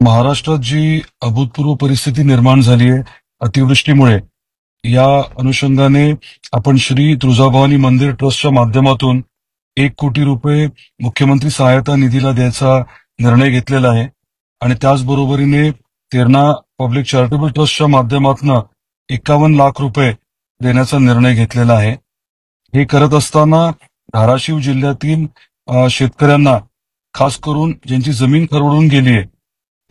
महाराष्ट्रात जी अभूतपूर्व परिस्थिती निर्माण झाली आहे अतिवृष्टीमुळे, या अनुषंगाने आपण श्री तुळजाभवानी मंदिर ट्रस्टच्या माध्यमातून 1 कोटी रुपये मुख्यमंत्री सहायता निधीला द्यायचा निर्णय घेतलेला आहे आणि त्याचबरोबरीने तेरणा पब्लिक चॅरिटेबल ट्रस्टच्या माध्यमातून 51 लाख रुपये देण्याचा निर्णय घेतलेला आहे। हे करत असताना धाराशिव जिल्ह्यातील शेतकऱ्यांना, खास करून ज्यांची जमीन खरवडून गेली आहे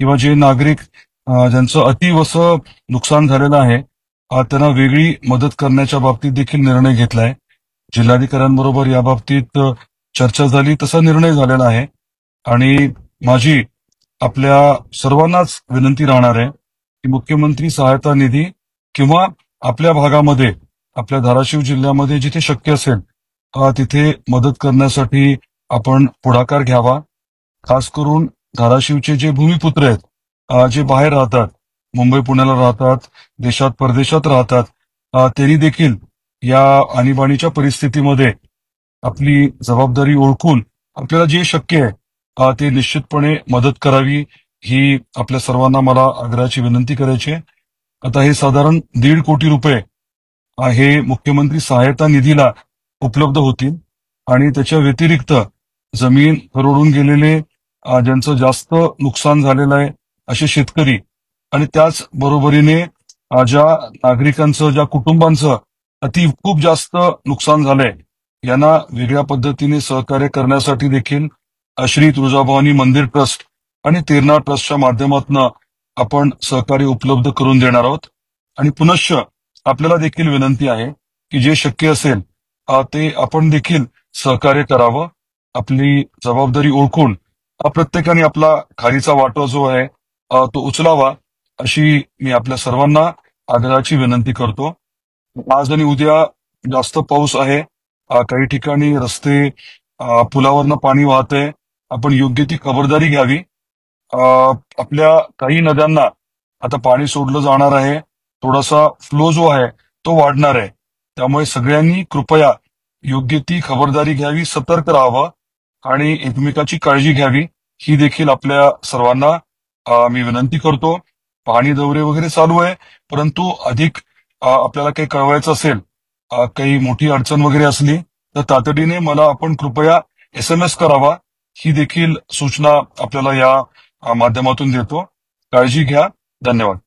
किंवा जे नागरिक ज्यांचं अतीव असं नुकसान झालेलं आहे, त्यांना वेगळी मदत करण्याच्या बाबतीत देखील निर्णय घेतलाय। जिल्हाधिकाऱ्यांबरोबर या बाबतीत चर्चा झाली, तसा निर्णय झालेला आहे आणि माझी आपल्या सर्वांनाच विनंती राहणार आहे की मुख्यमंत्री सहायता निधी किंवा आपल्या भागामध्ये, आपल्या धाराशिव जिल्ह्यामध्ये जिथे शक्य असेल तिथे मदत करण्यासाठी आपण पुढाकार घ्यावा। खास करून धाराशिवचे जे भूमिपुत्र आहेत, जे बाहेर राहतात, मुंबई पुण्याला राहतात, देशात परदेशात राहतात, त्यांनी देखील या आणीबाणीच्या परिस्थितीमध्ये आपली जबाबदारी ओळखून आपल्याला जे शक्य आहे ते निश्चितपणे मदत करावी, ही आपल्या सर्वांना मला आग्रहाची विनंती करायची आहे। आता हे साधारण 1.5 कोटी रुपये हे मुख्यमंत्री सहायता निधीला उपलब्ध होतील आणि त्याच्या व्यतिरिक्त जमीन खरवडून गेलेले, ज्यांचं जास्त नुकसान झालेलं आहे असे शेतकरी आणि त्याच बरोबरीने ज्या नागरिकांचं, ज्या कुटुंबांचं खूप जास्त नुकसान झालंय, यांना वेगळ्या पद्धतीने सहकार्य करण्यासाठी देखील श्री तुळजाभवानी मंदिर ट्रस्ट आणि तेरणा ट्रस्टच्या माध्यमातून आपण सहकार्य उपलब्ध करून देणार आहोत। आणि पुनश्च आपल्याला देखील विनंती आहे की जे शक्य असेल ते आपण देखील सहकार्य करावं। आपली जबाबदारी ओळखून प्रत्येकाने आपला खारीचा वाटा जो आहे तो उचलावा, अशी मी आपल्या सर्वांना आग्रहाची विनंती करतो। आज आणि उद्या जास्त पाऊस आहे, काही ठिकाणी रस्ते, पुलावरनं पाणी वाहतंय, आपण योग्य ती खबरदारी घ्यावी। आपल्या काही नद्यांना आता पाणी सोडलं जाणार आहे, थोडासा फ्लो जो आहे तो वाढणार आहे, त्यामुळे सगळ्यांनी कृपया योग्य ती खबरदारी घ्यावी, सतर्क राहावं आणि एकमेकाची काळजी घ्यावी, ही देखील आपल्या सर्वांना मी विनंती करतो। पाहणी दौरे वगैरे चालू आहे, परंतु अधिक आपल्याला काही कळवायचं असेल, काही मोठी अडचण वगैरे असली तर तातडीने मला आपण कृपया SMS करावा, ही देखील सूचना आपल्याला या माध्यमातून देतो। काळजी घ्या। धन्यवाद।